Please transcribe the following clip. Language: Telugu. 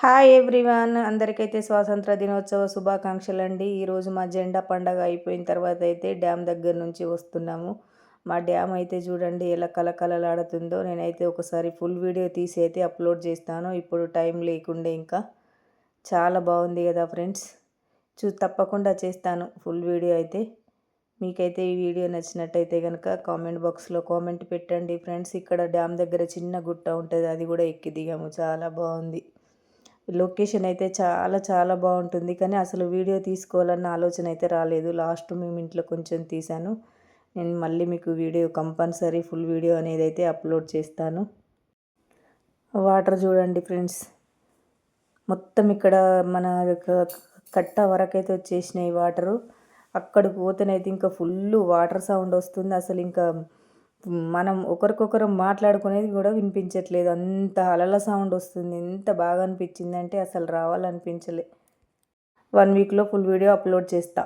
హాయ్ ఎవ్రీవన్, అందరికైతే స్వాతంత్ర దినోత్సవ శుభాకాంక్షలండి. ఈరోజు మా జెండా పండగ అయిపోయిన తర్వాత అయితే డ్యామ్ దగ్గర నుంచి వస్తున్నాము. మా డ్యామ్ అయితే చూడండి ఎలా కలకలలాడుతుందో. నేనైతే ఒకసారి ఫుల్ వీడియో తీసి అయితే అప్లోడ్ చేస్తాను. ఇప్పుడు టైం లేకుండే ఇంకా చాలా బాగుంది కదా ఫ్రెండ్స్. తప్పకుండా చేస్తాను ఫుల్ వీడియో అయితే. మీకైతే ఈ వీడియో నచ్చినట్టయితే కనుక కామెంట్ బాక్స్లో కామెంట్ పెట్టండి ఫ్రెండ్స్. ఇక్కడ డ్యామ్ దగ్గర చిన్న గుట్ట ఉంటుంది, అది కూడా ఎక్కి దిగాము. చాలా బాగుంది. లొకేషన్ అయితే చాలా చాలా బాగుంటుంది, కానీ అసలు వీడియో తీసుకోవాలన్న ఆలోచన అయితే రాలేదు. లాస్ట్ మేము ఇంట్లో కొంచెం తీశాను. నేను మళ్ళీ మీకు వీడియో కంపల్సరీ ఫుల్ వీడియో అనేది అయితే అప్లోడ్ చేస్తాను. వాటర్ చూడండి ఫ్రెండ్స్, మొత్తం ఇక్కడ మన కట్ట వరకైతే వచ్చేసినాయి వాటరు. అక్కడికి పోతేనైతే ఇంకా ఫుల్ వాటర్ సౌండ్ వస్తుంది. అసలు ఇంకా మనం ఒకరికొకరు మాట్లాడుకునేది కూడా వినిపించట్లేదు, అంత అలల సౌండ్ వస్తుంది. ఎంత బాగా అనిపించిందంటే అసలు రావాలనిపించలే. 1 వీక్లో ఫుల్ వీడియో అప్లోడ్ చేస్తా.